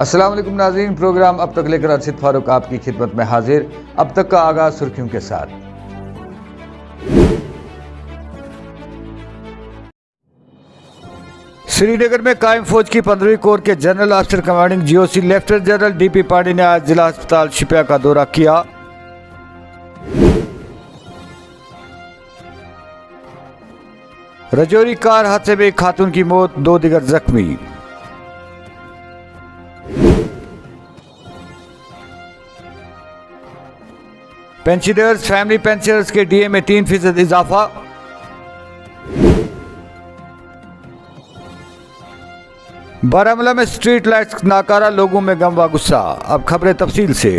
अस्सलाम वालेकुम नाज़रीन, प्रोग्राम अब तक लेकर अर्शिद फारूक आपकी खिदमत में हाजिर। अब तक का आगाज सुर्खियों के साथ। श्रीनगर में कायम फौज की 15वीं कोर के general officer commanding GOC lieutenant general DP Pandey ने आज जिला अस्पताल शिपिया का दौरा किया। रजौरी कार हादसे में एक खातून की मौत, 2 दीगर जख्मी। पेंशनर्स फैमिली पेंशनर्स के डीए में 3% इजाफा। बारामूला में स्ट्रीट लाइट्स नाकारा, लोगों में गम व गुस्सा। अब खबरें तफसील से।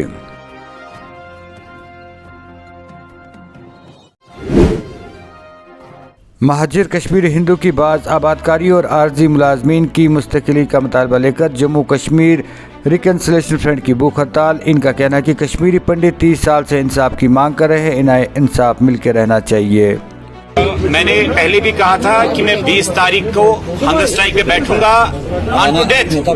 महाजिर कश्मीरी हिंदू की बाज़ आबादकारी और आर्जी मुलाजमीन की मुस्तकिली का मुतालबा लेकर जम्मू कश्मीर रिकन्सिलेशन फ्रंट की भूख हड़ताल। इनका कहना है कि कश्मीरी पंडित 30 साल से इंसाफ की मांग कर रहे हैं, इन्हें इंसाफ मिलकर रहना चाहिए। मैंने पहले भी कहा था कि मैं 20 तारीख को हंगर स्ट्राइक पे बैठूंगा ऑन टू डेथ,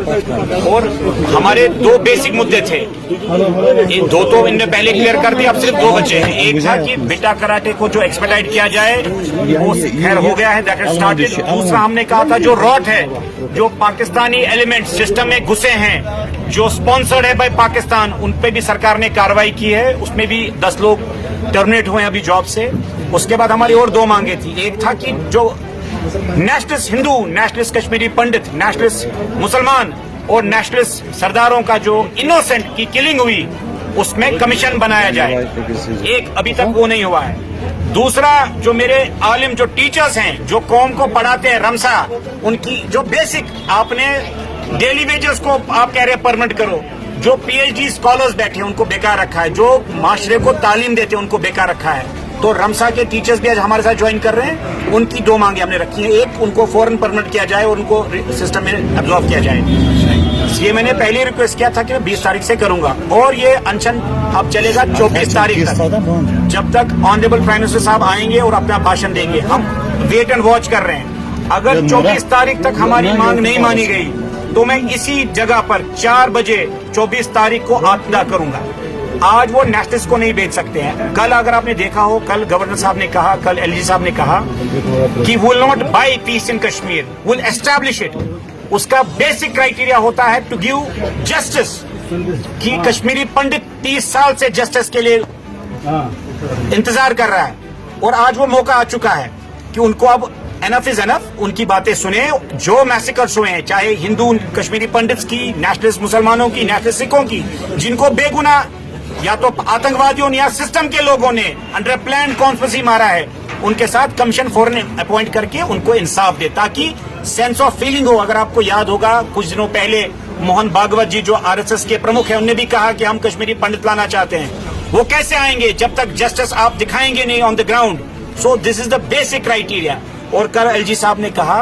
और हमारे 2 बेसिक मुद्दे थे। इन 2 तो इनने पहले क्लियर कर दिया, अब सिर्फ 2 बचे हैं। एक था कि बेटा कराटे को जो एक्सपेडाइट किया जाए, वो खैर हो गया है, दैट इज स्टार्टेड। दूसरा हमने कहा था जो रॉट है, जो पाकिस्तानी एलिमेंट सिस्टम में घुसे हैं, जो स्पॉन्सर्ड है बाय पाकिस्तान, उन पे भी सरकार ने कार्रवाई की है। उसमें भी 10 लोग टर्मिनेट हुए अभी जॉब से। उसके बाद हमारी और 2 मांगे थी। एक था कि जो नेशनलिस्ट हिंदू, नेशनलिस्ट कश्मीरी पंडित, नेशनलिस्ट मुसलमान और नेशनलिस्ट सरदारों का जो इनोसेंट की किलिंग हुई, उसमें कमीशन बनाया जाए। एक अभी तक वो नहीं हुआ है। दूसरा, जो मेरे आलिम, जो टीचर्स हैं, जो कौम को पढ़ाते हैं रमसा, उनकी जो बेसिक, आपने डेली वेजेस को आप कह रहे हैं परमानेंट करो। जो पीएचडी स्कॉलर्स बैठे हैं उनको बेकार रखा है, जो माशरे को तालीम देते हैं उनको बेकार रखा है। तो रमसा के टीचर्स भी आज हमारे साथ ज्वाइन कर रहे हैं। उनकी 2 मांगे हमने रखी हैं। एक, उनको फौरन परमानेंट किया जाए और उनको सिस्टम में एब्जॉर्व किया जाए। ये मैंने पहले रिक्वेस्ट किया था कि मैं 20 तारीख से करूंगा, और ये अनशन अब चलेगा 24 तारीख तक, जब तक ऑनरेबल प्राइम मिनिस्टर साहब आएंगे और अपना भाषण देंगे। हम वेट एंड वॉच कर रहे हैं। अगर 24 तारीख तक हमारी मांग नहीं मानी गई तो मैं इसी जगह पर 4 बजे 24 तारीख को आत्मदाह करूंगा। आज वो नेशनलिस्ट को नहीं बेच सकते हैं। कल अगर आपने देखा हो, कल गवर्नर साहब ने कहा, कल एलजी साहब ने कहा कि will not buy peace in Kashmir, will establish it. उसका बेसिक क्राइटेरिया होता है टू गिव जस्टिस, कि कश्मीरी पंडित 30 साल से जस्टिस के लिए इंतजार कर रहा है, और आज वो मौका आ चुका है कि उनको अब एनफ इज एनफ। उनकी बातें सुने। जो मैसेकर्स हुए हैं, चाहे हिंदू कश्मीरी पंडित्स की, नेशनलिस्ट मुसलमानों की, नेशनलिस्ट सिखों की, जिनको बेगुनाह या तो आतंकवादियों या सिस्टम के लोगों ने अंडर प्लान कॉन्स्पिरेसी मारा है, उनके साथ कमीशन फौरन अपॉइंट करके उनको इंसाफ दे, ताकि सेंस ऑफ फीलिंग हो। अगर आपको याद होगा, कुछ दिनों पहले मोहन भागवत जी, जो आरएसएस के प्रमुख हैं, उन्होंने भी कहा कि हम कश्मीरी पंडित लाना चाहते हैं। वो कैसे आएंगे जब तक जस्टिस आप दिखाएंगे नहीं on the ground. So this is the basic criteria. और कल एलजी साहब ने कहा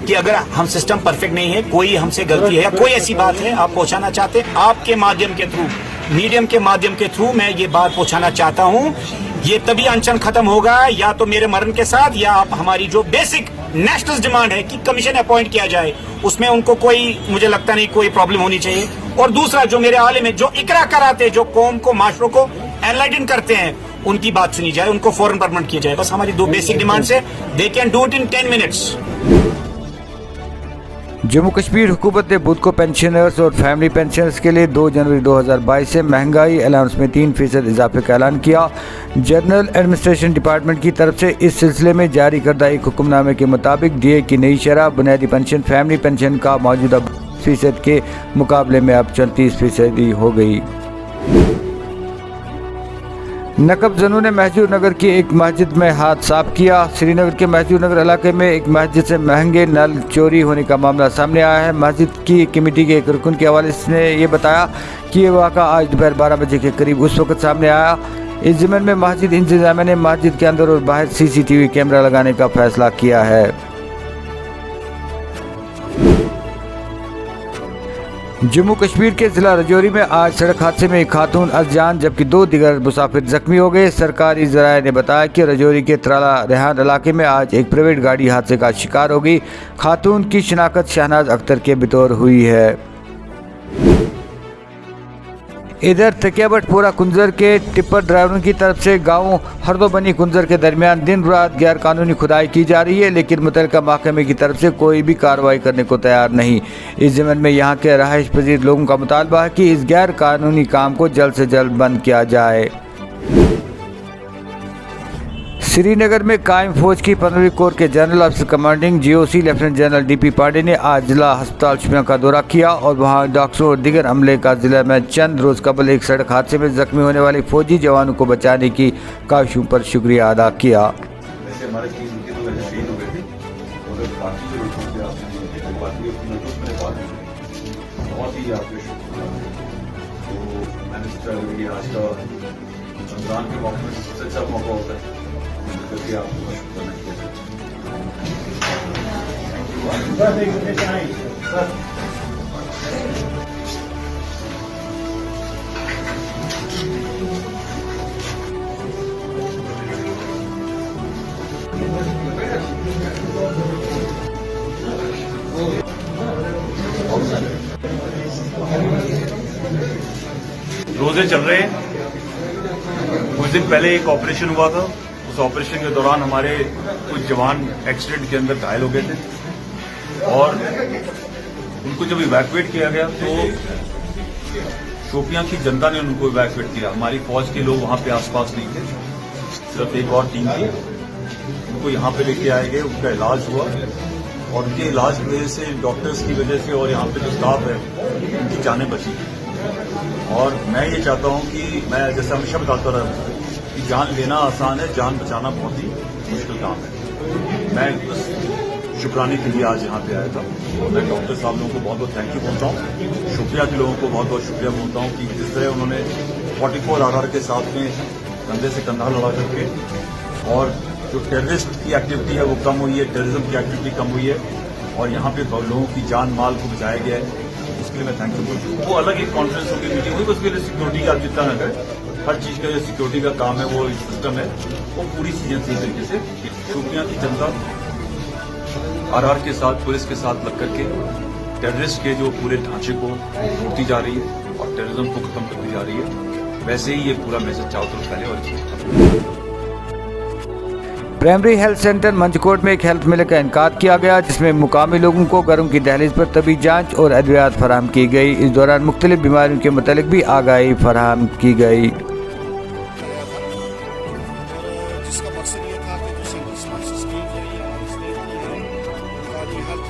कि अगर हम सिस्टम परफेक्ट नहीं है, कोई हमसे गलती है या कोई ऐसी बात है आप पहुंचाना चाहते हैं, आपके माध्यम के थ्रू, मीडियम के माध्यम के थ्रू मैं ये बात पहुंचाना चाहता हूं। ये तभी अनशन खत्म होगा या तो मेरे मरण के साथ, या आप हमारी जो बेसिक नेशनल डिमांड है कि कमीशन अपॉइंट किया जाए, उसमें उनको कोई, मुझे लगता नहीं कोई प्रॉब्लम होनी चाहिए। और दूसरा, जो मेरे आलिम है, जो इकरा कराते, जो कौम को, माशरों को एनलाइटन करते हैं, उनकी बात सुनी जाए, उनको फौरन परमानेंट किया जाए। बस हमारी 2 बेसिक डिमांड्स है। They can do it in 10 minutes. Jammu Kashmir हुकूमत ने बुध को पेंशनर्स और फैमिली पेंशनर्स के लिए 2 जनवरी 2022 से महंगाई अलाउंस में 3% इजाफे का ऐलान किया। जनरल एडमिनिस्ट्रेशन डिपार्टमेंट की तरफ से इस सिलसिले में जारी करदा एक हुक्मनामे के मुताबिक डीए की नई शरह बुनियादी पेंशन फैमिली पेंशन का मौजूदा 20% के मुकाबले में अब 34% हो गई। नकब जनू ने महजूर नगर की एक मस्जिद में हाथ साफ किया। श्रीनगर के महजूर नगर इलाके में एक मस्जिद से महंगे नल चोरी होने का मामला सामने आया है। मस्जिद की कमेटी के एक रुकन के हवाले ने ये बताया कि ये वाक़ा आज दोपहर 12 बजे के करीब उस वक्त सामने आया। इस ज़िम्मन में मस्जिद इंतजामिया ने मस्जिद के अंदर और बाहर CCTV कैमरा लगाने का फैसला किया है। जम्मू कश्मीर के जिला रजौरी में आज सड़क हादसे में एक खातून अज़जान जबकि 2 दीगर मुसाफिर जख्मी हो गए। सरकारी ज़राए ने बताया कि रजौरी के त्राला रेहान इलाके में आज एक प्राइवेट गाड़ी हादसे का शिकार हो गई। खातून की शिनाख्त शहनाज अख्तर के बतौर हुई है। इधर तकियाबटपुरा कुंजर के टिप्पर ड्राइवरों की तरफ से गांव हरदोबनी कुंजर के दरमियान दिन रात गैर कानूनी खुदाई की जा रही है, लेकिन मुतल्लिका महकमे की तरफ से कोई भी कार्रवाई करने को तैयार नहीं। इस ज़मन में यहां के रहायश पजीर लोगों का मुतालबा है कि इस गैर कानूनी काम को जल्द से जल्द बंद किया जाए। श्रीनगर में कायम फौज की 15वीं कोर के general officer commanding GOC lieutenant general DP Pandey ने आज जिला अस्पताल शुपियां का दौरा किया और वहां डॉक्टरों और दीगर अमले का जिले में चंद रोज कबल एक सड़क हादसे में जख्मी होने वाले फौजी जवानों को बचाने की काविशों पर शुक्रिया अदा किया। रोजे चल रहे हैं। कुछ दिन पहले एक ऑपरेशन हुआ था, उस ऑपरेशन के दौरान हमारे कुछ जवान एक्सीडेंट के अंदर घायल हो गए थे और उनको जब इवैक्यूएट किया गया तो शोपियां की जनता ने उनको इवैक्यूएट किया। हमारी फौज के लोग वहां पे आसपास नहीं थे, सिर्फ एक और टीम थी। उनको यहां पे लेके आए गए, उनका इलाज हुआ और उनके इलाज की वजह से, डॉक्टर्स की वजह से और यहाँ पे जो स्टाफ है उनकी जानें बची। और मैं ये चाहता हूँ कि मैं जैसे हमेशा बताता रहा हूँ कि जान लेना आसान है, जान बचाना बहुत ही मुश्किल काम है। मैं बस शुक्राने के लिए आज यहाँ पे आया था और मैं डॉक्टर साहब लोगों को बहुत बहुत थैंक यू बोलता हूँ, शुक्रिया के लोगों को बहुत बहुत शुक्रिया बोलता हूँ कि जिस तरह उन्होंने 44 RR के साथ में कंधे से कंधा लड़ा करके और जो टेररिस्ट की एक्टिविटी है वो कम हुई है, टेररिज्म की एक्टिविटी कम हुई है और यहाँ पे लोगों की जान माल को बचाया गया है, उसके लिए मैं थैंक यू बोलता हूँ। वो अलग एक कॉन्फ्रेंस होगी, मीटिंग हुई, उसके लिए सिक्योरिटी का चिंता न करें। हर चीज का जो सिक्योरिटी का काम है वो सिस्टम है, वो पूरी चीजें सही तरीके से। शोपियां की जनता RR के साथ, पुलिस के साथ लग करके टेररिस्ट के जो पूरे ढांचे को तोड़ती जा रही है और टेररिज्म को खत्म करती जा रही है। वैसे ही ये पूरा मैसेज चारों तरफ फैले और प्राइमरी हेल्थ सेंटर मंचकोट में एक हेल्थ मेले का इनकाद किया गया, जिसमें मुकामी लोगों को घरों की दहलीज पर तबी जांच और अद्वियात फराहम की गई। इस दौरान मुख्तलिफ बीमारियों के मुतालिक भी आगाही फराहम की गई। जिसका मकसद ये था कि जो सेंट्रल स्पॉन्सर स्कीम है ये हमारी स्टेट की है, सरकारी हेल्थ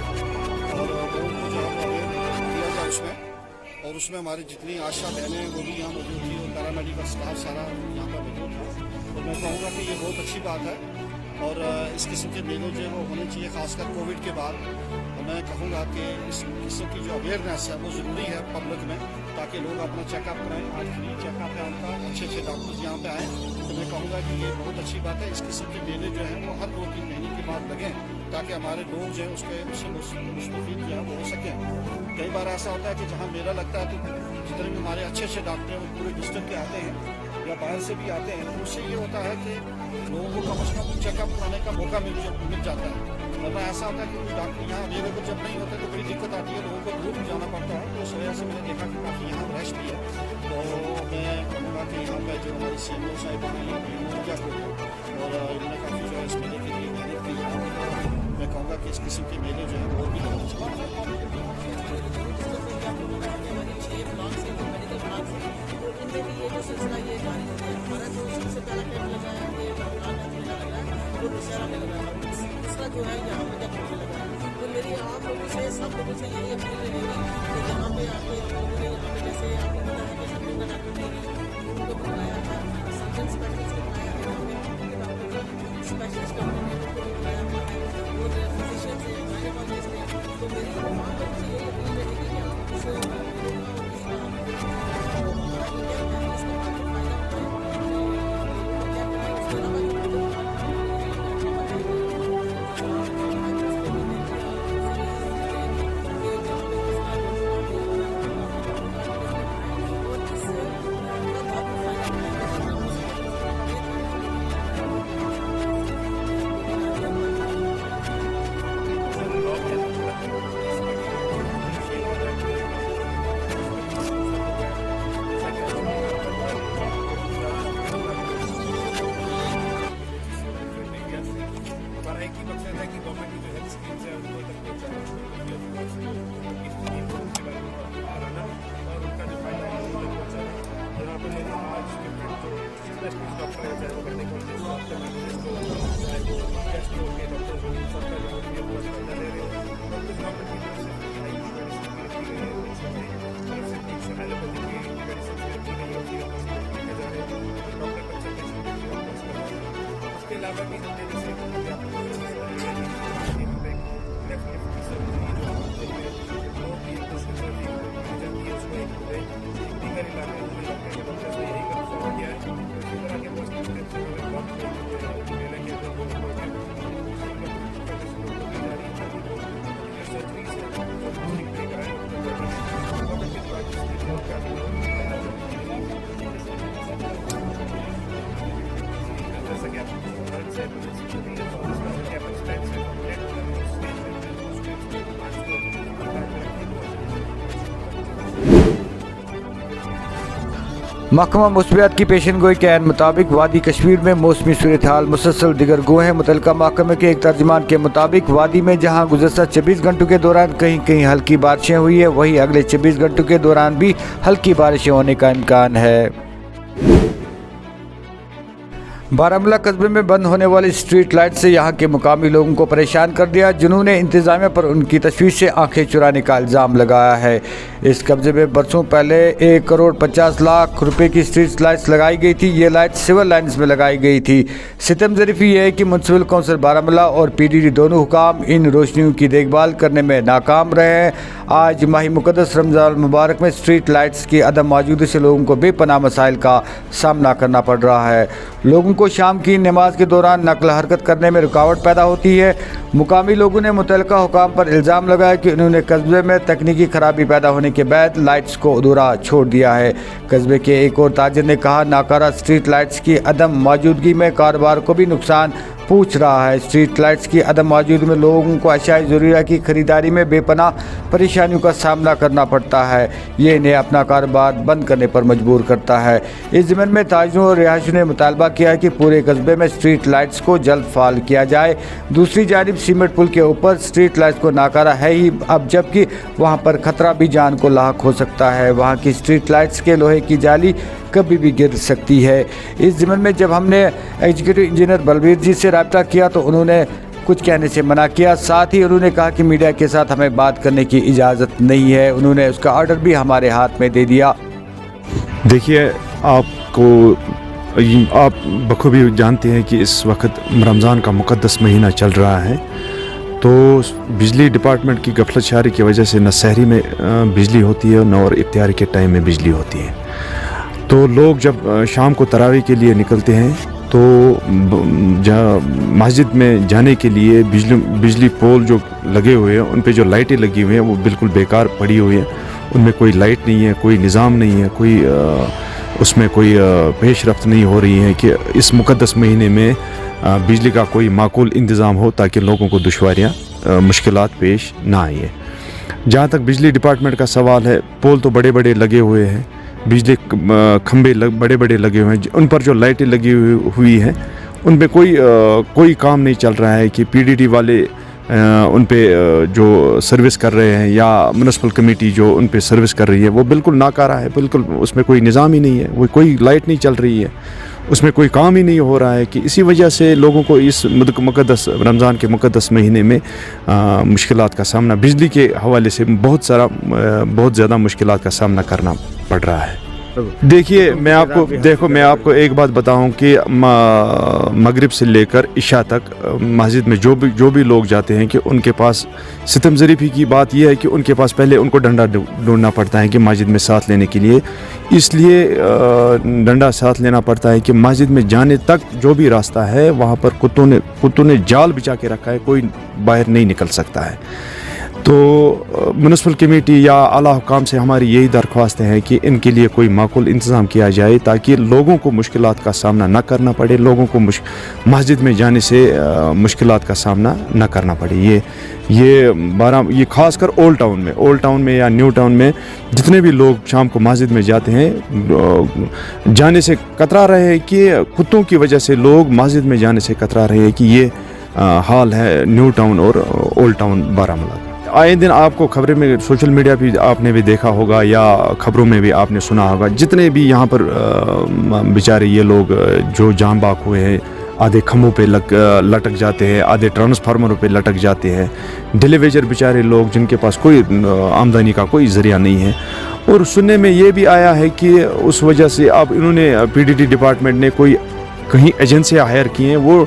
और लोगों को जो है अवेयर किया जाए उसमें। और उसमें हमारी जितनी आशा बहनें हैं वो भी यहाँ मौजूद थी और पैरामेडिकल स्टाफ सारा यहाँ पर मौजूद था। और मैं कहूँगा कि ये बहुत अच्छी बात है और इस किस्म के मेलों जो वो होने चाहिए, खासकर कोविड के बाद। और मैं कहूँगा कि इस किस्म की जो अवेयरनेस है वो ज़रूरी है पब्लिक में, ताकि लोग अपना चेकअप कराएं। आज फ्री चेकअप है उनका, अच्छे डॉक्टर्स यहाँ पे आएँ। तो मैं कहूँगा कि ये बहुत अच्छी बात है। इस किस्म के मेले जो हैं वो हर 2-3 महीने के बाद लगें, ताकि हमारे लोग जो है उससे मुस्तफ़ीद जो है वो हो सकें। कई बार ऐसा होता है कि जहाँ मेला लगता है तो जितने भी हमारे अच्छे डॉक्टर हैं वो पूरे डिस्ट्रिक्ट के आते हैं या बाहर से भी आते हैं। तो उससे ये होता है कि लोगों को कम से कम चेकअप कराने का मौका मिल जाता है। वरना ऐसा होता है कि कुछ डॉक्टर यहाँ अवेलेबल जब नहीं होते तो बड़ी दिक्कत आती है, लोगों को दूर जाना पड़ता है। तो उस वजह से मैंने देखा कि काफ़ी यहाँ रश भी है। तो मैं कहूँगा कि यहाँ पर जो हमारी CMO साहिब हैं और इन्होंने काफ़ी जो है इस मेले के लिए मेहनत की है। और मैं कहूँगा कि इस किस्म के मेले जो है और भी लगने चाहिए। सिलसिला ये जारी है। हमारा जो सबसे पहला कैंप लगा है ये रमजान में मेला लगा है, वो दशहरा में लगा है। दूसरा जो है यहाँ पे जब मेला लगा है, तो मेरी आम लोगों से, सब लोगों से यही अपील रहेगी कि यहाँ पे आके यहाँ पे जैसे आपको पता है कि सब लोग डॉक्टर उनको बुलाया था, सर्जन स्पेशलिस्ट को बुलाया था, स्पेशलिस्ट उनको बुलाया था और फिजिशियन से, गायनेकोलॉजिस्ट है। तो मेरी आम लोगों से यही अपील रहेगी कि आप इस अगर भी हमने जैसे अभी आपको यहाँ पे लेफ्ट की सर्जरी जो होती है वो भी एक तो शुगर की हो जाती है, उसको एक पूरे दीगर इलाके में डॉक्टर्स ने यही कंफर्म किया है। तो इसी तरह के बहुत मेले के अंदर जो लोग हैं सर्जरी से ठीक नहीं कराए गवर्नमेंट के द्वारा जिसकी बहुत काफ़ी जैसा कि आप भारत से महकमा मौसमियात की पेशन गोई के ऐन मुताबिक वादी कश्मीर में मौसमी सूरत हाल मुसलसल दिगर गो है। मुतल्लिका महकमे के एक तर्जुमान के मुताबिक वादी में जहां गुज़श्ता 24 घंटों के दौरान कहीं कहीं हल्की बारिशें हुई है, वहीं अगले 24 घंटों के दौरान भी हल्की बारिशें होने का इम्कान है। बारामूला कस्बे में बंद होने वाली स्ट्रीट लाइट से यहां के मुकामी लोगों को परेशान कर दिया, जिन्होंने इंतजामिया पर उनकी तशवीश से आंखें चुराने का इल्ज़ाम लगाया है। इस कब्जे में बरसों पहले 1 करोड़ 50 लाख रुपए की स्ट्रीट लाइट्स लगाई गई थी। ये लाइट सिविल लाइन्स में लगाई गई थी। सितम ज़रीफ़ी यह है कि म्युनिसिपल कौंसिल बारामूला और PDD दोनों हुकाम इन रोशनियों की देखभाल करने में नाकाम रहे हैं। आज माही मुक़द्दस रमज़ान मुबारक में स्ट्रीट लाइट्स की अदम मौजूदगी से लोगों को बेपनाह मसाइल का सामना करना पड़ रहा है। लोगों को शाम की नमाज के दौरान नकल हरकत करने में रुकावट पैदा होती है। मुकामी लोगों ने मुतल्लिका हुकाम पर इल्ज़ाम लगाया कि उन्होंने कस्बे में तकनीकी खराबी पैदा होने के बाद लाइट्स को अधूरा छोड़ दिया है। कस्बे के एक और ताजिर ने कहा, नाकारा स्ट्रीट लाइट्स की अदम मौजूदगी में कारोबार को भी नुकसान पूछ रहा है। स्ट्रीट लाइट्स की अदम मौजूदगी में लोगों को अशाए ज़रूरिया की खरीदारी में बेपनाह परेशानियों का सामना करना पड़ता है। ये इन्हें अपना कारोबार बंद करने पर मजबूर करता है। इस ज़मीन में ताजिरों और रिहायशियों ने मुतालबा किया है कि पूरे कस्बे में स्ट्रीट लाइट्स को जल्द फाल किया जाए। दूसरी जानिब सीमेंट पुल के ऊपर स्ट्रीट लाइट्स को नाकारा है ही अब, जबकि वहाँ पर खतरा भी जान को लाक हो सकता है। वहाँ की स्ट्रीट लाइट्स के लोहे की जाली कभी भी गिर सकती है। इस ज़मीन में जब हमने एग्जीक्यूटिव इंजीनियर बलबीर जी से रब्ता किया तो उन्होंने कुछ कहने से मना किया। साथ ही उन्होंने कहा कि मीडिया के साथ हमें बात करने की इजाज़त नहीं है। उन्होंने उसका ऑर्डर भी हमारे हाथ में दे दिया। देखिए, आप बखूबी जानते हैं कि इस वक्त रमज़ान का मुक़द्दस महीना चल रहा है, तो बिजली डिपार्टमेंट की गफलतशारी की वजह से न सहरी में बिजली होती है न और इफ्तियारी के टाइम में बिजली होती है। तो लोग जब शाम को तरावी के लिए निकलते हैं तो मस्जिद में जाने के लिए बिजली पोल जो लगे हुए हैं उन पे जो लाइटें लगी हुई हैं वो बिल्कुल बेकार पड़ी हुई हैं। उनमें कोई लाइट नहीं है, कोई निज़ाम नहीं है, कोई उसमें कोई पेशरफ्त नहीं हो रही है कि इस मुक़द्दस महीने में बिजली का कोई माकूल इंतज़ाम हो ताकि लोगों को दुश्वारियाँ मुश्किलात पेश ना आए। जहाँ तक बिजली डिपार्टमेंट का सवाल है, पोल तो बड़े बड़े लगे हुए हैं, बिजली खंबे बड़े बड़े लगे हुए हैं, उन पर जो लाइटें लगी हुई हैं उन पे कोई काम नहीं चल रहा है कि PDD वाले उन पे जो सर्विस कर रहे हैं या म्युनिसिपल कमेटी जो उन पे सर्विस कर रही है वो बिल्कुल नाकारा है। बिल्कुल उसमें कोई निज़ाम ही नहीं है, वो कोई लाइट नहीं चल रही है, उसमें कोई काम ही नहीं हो रहा है कि इसी वजह से लोगों को इस मुक़द्दस रमज़ान के मुक़द्दस महीने में मुश्किलात का सामना बिजली के हवाले से बहुत ज़्यादा मुश्किलात का सामना करना पड़ रहा है। देखिए, मैं आपको एक बात बताऊं कि मगरिब से लेकर इशा तक मस्जिद में जो भी लोग जाते हैं कि उनके पास सितम ज़रीफ़ी की बात यह है कि उनके पास पहले उनको डंडा ढूंढना पड़ता है कि मस्जिद में साथ लेने के लिए, इसलिए डंडा साथ लेना पड़ता है कि मस्जिद में जाने तक जो भी रास्ता है वहाँ पर कुत्तों ने जाल बिछा के रखा है, कोई बाहर नहीं निकल सकता है। तो म्युनिसिपल कमेटी या आला हुकाम से हमारी यही दरख्वास्त है कि इनके लिए कोई माकूल इंतज़ाम किया जाए ताकि लोगों को मुश्किलात का सामना न करना पड़े, लोगों को मस्जिद में जाने से मुश्किलात का सामना न करना पड़े। ये ख़ासकर ओल्ड टाउन में या न्यू टाउन में जितने भी लोग शाम को मस्जिद में जाते हैं जाने से कतरा रहे हैं कि कुत्तों की वजह से लोग मस्जिद में जाने से कतरा रहे हैं कि ये हाल है न्यू टाउन और ओल्ड टाउन बारामूला। आए दिन आपको खबरें में सोशल मीडिया पे आपने भी देखा होगा या खबरों में भी आपने सुना होगा, जितने भी यहाँ पर बेचारे ये लोग जो जान बाक हुए हैं, आधे खम्भों पे लटक जाते हैं, आधे ट्रांसफार्मरों पे लटक जाते हैं, डिलीवेजर बेचारे लोग जिनके पास कोई आमदनी का कोई ज़रिया नहीं है। और सुनने में ये भी आया है कि उस वजह से अब इन्होंने PDD डिपार्टमेंट ने कोई कहीं एजेंसियां हायर की हैं, वो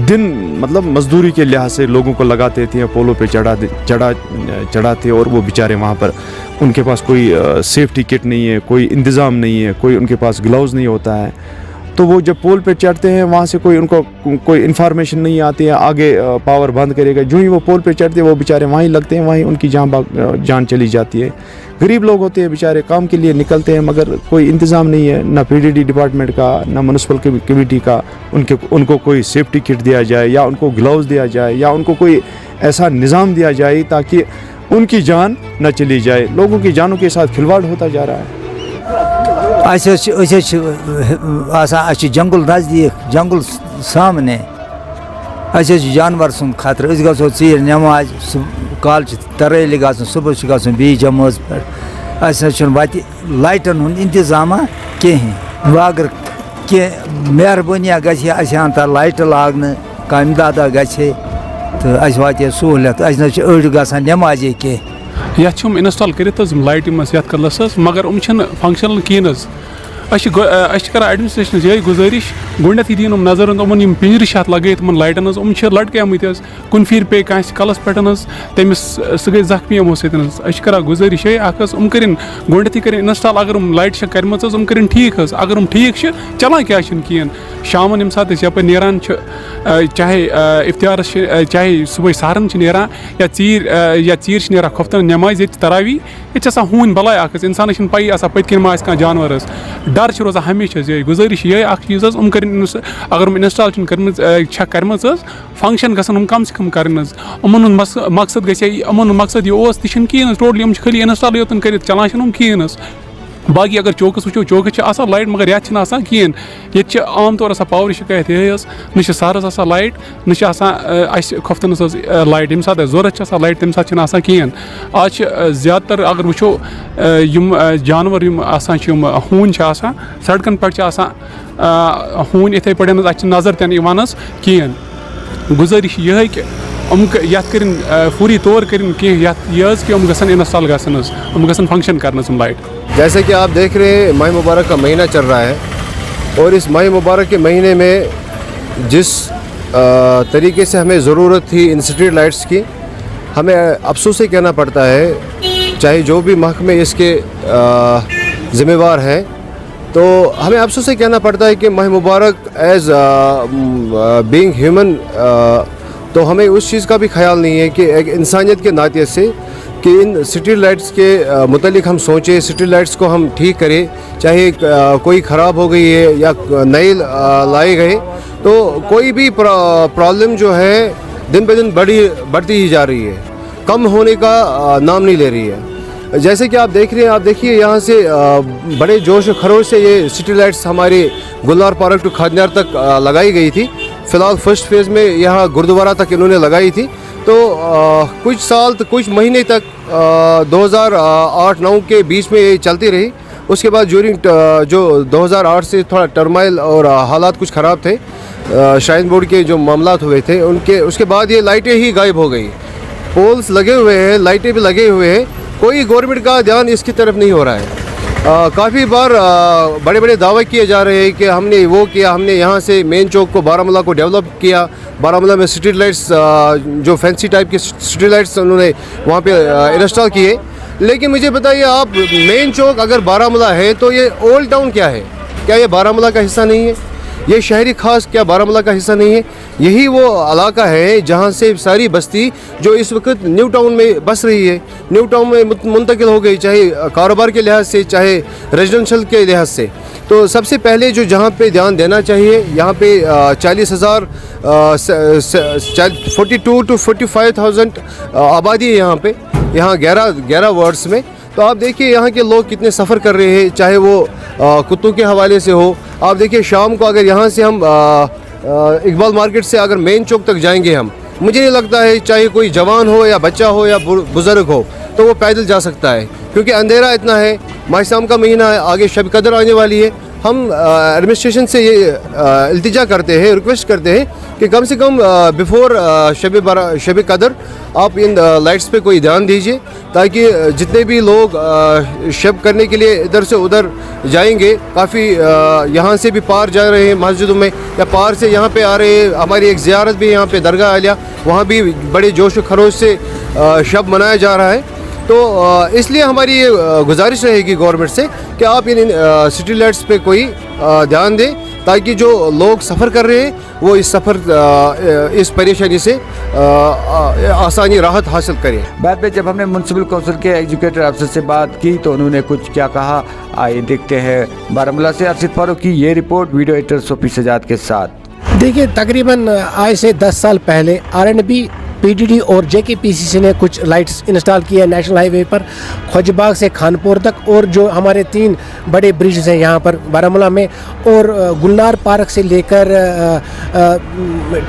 दिन मतलब मजदूरी के लिहाज से लोगों को लगाते थे, पोलों पे चढ़ाते और वो बेचारे वहाँ पर उनके पास कोई सेफ्टी किट नहीं है, कोई इंतज़ाम नहीं है, कोई उनके पास ग्लव्स नहीं होता है। तो वो जब पोल पे चढ़ते हैं वहाँ से उनको कोई इन्फॉर्मेशन नहीं आती है आगे पावर बंद करेगा। जो ही वो पोल पे चढ़ते हैं वो बेचारे वहीं लगते हैं, वहीं उनकी जान चली जाती है। गरीब लोग होते हैं बेचारे, काम के लिए निकलते हैं मगर कोई इंतज़ाम नहीं है, ना पीडीडी डिपार्टमेंट का, ना म्यूनसिपल कमेटी का। उनको कोई सेफ्टी किट दिया जाए या उनको ग्लव्स दिया जाए या उनको कोई ऐसा निज़ाम दिया जाए ताकि उनकी जान न चली जाए। लोगों की जानों के साथ खिलवाड़ होता जा रहा है। जंगल नजदीक, जंगल सामने, जानवर सुन खतर, गो चीर नमाज काल तरेल ग सुबह ग बी जमाज पे वत लाइटन हूं इंतजाम कहें। वह अगर कह मेहरबानिया गन ता लाइट लागन कह इमदादा गे तो वाते सहूलियत। अड़ ग नमाजे कह ये इंस्टॉल कर लाइट ये कलस मगर फंक्शनल कहें। कर एडमिनिस्ट्रेशन ये गुजारिश गोडनेथ दिन नजर उन पिंजर लगे लाइटन लटकमत कुन फिर पे कस कलस पे तमिस सह गई जख्मी यमो सर गुजारिश कर गोडनेथ कर इंस्टॉल। अगर लाइट कर्म कर ठीक अगर ठीक चलान क्या कहें। शाम यम सात यप नान चाहे इफ्तार चाहे सुबह सहरन नान या चीर नान खोफ्तन नमाज ये तरावी ये हून बलाय इंसान पी पत मा जानवर डर रोजान हमेशा ये गुजारिश ये चीज़ कर अगर इंस्टॉल कर्म फंक्शन गम कम से कम कर मकसद मकसद यह कहें टोटली खाली इंस्टॉल योतन कर चलान कहें। बाकी अगर चौकस वो चौकस लाइट मगर ये कहें। ये आम तौर पावर शिकायत ये न सहरस लाइट न खोफ्तन लाइट यम सात जरूरत लाइट तम सात कहें। आज ज़्यादातर अगर वो जानवर हून सड़कन पे हून इथे पे नजर तन कहें। गुजारिश ये कि कर पूरी तौर कर गसन इंस्टॉल गसन फंक्शन कर लाइट। जैसे कि आप देख रहे हैं माह मुबारक का महीना चल रहा है और इस माह मुबारक के महीने में जिस तरीके से हमें ज़रूरत थी इन स्ट्रीट लाइट्स की, हमें अफसोस से कहना पड़ता है, चाहे जो भी महकमे इसके ज़िम्मेवार हैं, तो हमें अफसोस से कहना पड़ता है कि माह मुबारक एज़ बीइंग ह्यूमन तो हमें उस चीज़ का भी ख्याल नहीं है कि एक इंसानियत के नाते से कि इन स्ट्रीट लाइट्स के मुतालिक हम सोचें, स्ट्रीट लाइट्स को हम ठीक करें। चाहे कोई ख़राब हो गई है या नए लाए गए, तो कोई भी प्रॉब्लम जो है दिन ब दिन बढ़ती ही जा रही है, कम होने का नाम नहीं ले रही है। जैसे कि आप देख रहे हैं, आप देखिए यहाँ से बड़े जोश व खरोश से ये स्ट्रीट लाइट्स हमारे गुलनार पार्क टू खादनियार तक लगाई गई थी। फ़िलहाल फर्स्ट फेज़ में यहाँ गुरुद्वारा तक इन्होंने लगाई थी। तो कुछ साल तो कुछ महीने तक 2008-9 के बीच में ये चलती रही। उसके बाद ज्यूरिंग जो 2008 से थोड़ा टर्माइल और हालात कुछ ख़राब थे, श्राइन बोर्ड के जो मामलात हुए थे उसके बाद ये लाइटें ही गायब हो गई। पोल्स लगे हुए हैं, लाइटें भी लगे हुए हैं, कोई गवर्नमेंट का ध्यान इसकी तरफ नहीं हो रहा है। काफ़ी बार बड़े बड़े दावे किए जा रहे हैं कि हमने वो किया, हमने यहाँ से मेन चौक को बारामूला को डेवलप किया, बारामूला में स्ट्रीट लाइट्स जो फैंसी टाइप के स्ट्रीट लाइट्स उन्होंने वहाँ पे इंस्टॉल किए। लेकिन मुझे बताइए आप, मेन चौक अगर बारामूला है तो ये ओल्ड टाउन क्या है? क्या ये बारामूला का हिस्सा नहीं है? ये शहरी खास क्या बारामूला का हिस्सा नहीं है? यही वो इलाका है जहाँ से सारी बस्ती जो इस वक्त न्यू टाउन में बस रही है, न्यू टाउन में मुंतकिल हो गई, चाहे कारोबार के लिहाज से चाहे रेजिडेंशल के लिहाज से। तो सबसे पहले जो जहाँ पे ध्यान देना चाहिए, यहाँ पे 40,000 42 to 45,000 आबादी है यहाँ पे, यहाँ 11 वार्ड्स में। तो आप देखिए यहाँ के लोग कितने सफ़र कर रहे हैं, चाहे वो कुत्तों के हवाले से हो। आप देखिए शाम को अगर यहाँ से हम इकबाल मार्केट से अगर मेन चौक तक जाएंगे हम, मुझे नहीं लगता है चाहे कोई जवान हो या बच्चा हो या बुज़ुर्ग हो तो वो पैदल जा सकता है, क्योंकि अंधेरा इतना है। माह शाम का महीना है, आगे शब कदर आने वाली है, हम एडमिनिस्ट्रेशन से ये इल्तिजा करते हैं, रिक्वेस्ट करते हैं कि कम से कम बिफोर शब कदर आप इन लाइट्स पे कोई ध्यान दीजिए, ताकि जितने भी लोग शब करने के लिए इधर से उधर जाएंगे, काफ़ी यहाँ से भी पार जा रहे हैं मस्जिदों में, या पार से यहाँ पे आ रहे हैं। हमारी एक ज़ियारत भी यहाँ पे दरगाह आलिया, वहाँ भी बड़े जोश व खरोश से शब मनाया जा रहा है। तो इसलिए हमारी ये गुजारिश रहेगी गवर्नमेंट से कि आप इन सिटी लाइट्स पे कोई ध्यान दें, ताकि जो लोग सफ़र कर रहे हैं वो इस परेशानी से आसानी राहत हासिल करें। बाद में जब हमने म्युनिसिपल काउंसिल के एग्जीक्यूटिव अफसर से बात की तो उन्होंने कुछ क्या कहा, आइए देखते हैं। बारामूला से अरशद फारूक की ये report, video editor Sofi Sajad के साथ। देखिए, तकरीबन आज से 10 साल पहले आरएंडबी, पीडीडी और जेकेपीसीसी ने कुछ लाइट्स इंस्टॉल किए नेशनल हाईवे पर खोजबाग से खानपुर तक, और जो हमारे 3 बड़े ब्रिजेस हैं यहाँ पर बारामूला में, और गुलनार पार्क से लेकर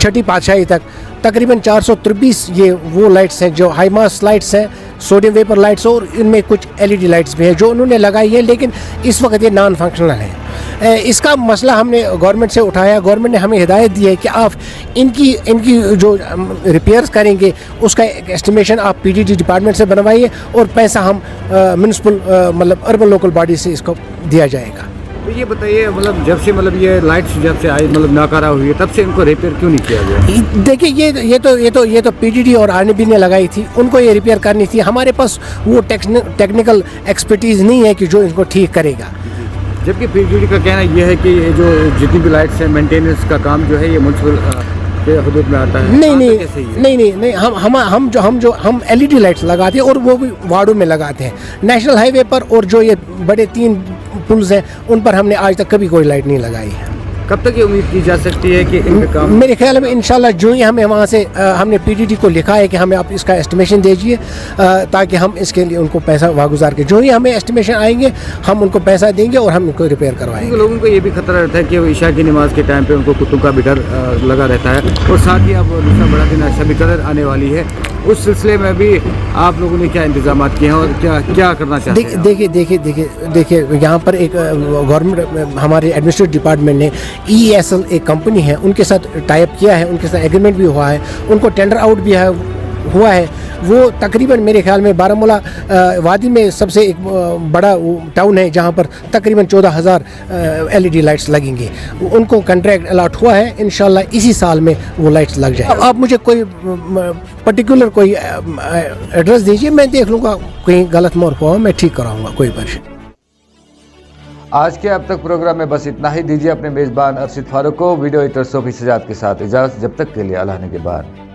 छठी पातशाही तक तकरीबन 423 ये वो लाइट्स हैं जो हाई मास लाइट्स हैं, सोडियम वेपर लाइट्स, और इनमें कुछ एलईडी लाइट्स भी हैं जो उन्होंने लगाई है, लेकिन इस वक्त ये नॉन फंक्शनल है। इसका मसला हमने गवर्नमेंट से उठाया। गवर्नमेंट ने हमें हिदायत दी है कि आप इनकी जो रिपेयर्स करेंगे उसका एक एस्टिमेशन आप पीडीडी डिपार्टमेंट से बनवाइए, और पैसा हम म्युनिसिपल मतलब अर्बन लोकल बॉडी से इसको दिया जाएगा। तो ये बताइए, मतलब जब से ये लाइट्स जब से आई, मतलब नाकारा हुई है, तब से इनको रिपेयर क्यों नहीं किया गया? देखिए, ये तो पीडीडी और आरएनबी ने लगाई थी, उनको ये रिपेयर करनी थी। हमारे पास वो टेक्निकल एक्सपर्टीज़ नहीं है कि जो इनको ठीक करेगा। जबकि पीडीडी का कहना यह है कि ये जो जितनी भी लाइट्स हैं, मेंटेनेंस का काम जो है ये म्युनिसिपल के हदूद में आता है। नहीं, हम एलईडी लाइट्स लगाते हैं, और वो भी वार्डों में लगाते हैं नेशनल हाईवे पर, और जो ये बड़े 3 पुल्स हैं उन पर हमने आज तक कभी कोई लाइट नहीं लगाई है। कब तक ये उम्मीद की जा सकती है कि इनका काम? मेरे ख्याल में इंशाल्लाह जो ही हमें वहाँ से हमने पीडीडी को लिखा है कि हमें आप इसका एस्टिमेशन दीजिए, ताकि हम इसके लिए उनको पैसा वागुजार के, जो ही हमें एस्टिमेशन आएंगे हम उनको पैसा देंगे और हम इनको रिपेयर करवाएंगे। लोगों को ये भी खतरा रहता है कि वो ईशा की नमाज के टाइम पे उनको कुत्तों का भी डर लगा रहता है, और साथ ही अब दूसरा बड़ा दिन शब कदर आने वाली है, उस सिलसिले में भी आप लोगों ने क्या इंतजाम किए हैं और क्या करना चाहते हैं? देखिए, यहाँ पर एक गवर्नमेंट, हमारे एडमिनिस्ट्रेटिव डिपार्टमेंट ने EESL एक कंपनी है, उनके साथ टाइप किया है, उनके साथ एग्रीमेंट भी हुआ है, उनको टेंडर आउट भी हुआ है। वो तकरीबन मेरे ख्याल में बारामूला वादी में सबसे एक बड़ा टाउन है जहाँ पर तकरीबन 14,000 LED लाइट्स लगेंगी। उनको कॉन्ट्रैक्ट अलॉट हुआ है, इंशाल्लाह इसी साल में वो लाइट्स लग जाए। आप मुझे कोई पर्टिकुलर कोई एड्रेस दीजिए, मैं देख लूँगा, कहीं गलत मोड़ हुआ मैं ठीक कराऊँगा, कोई परेशानी। आज के अब तक प्रोग्राम में बस इतना ही। दीजिए अपने मेज़बान अरशद फारूक को वीडियो एडिटर सोफी सजाद के साथ इजाज़त। जब तक के लिए अल्लाह ने के बाद।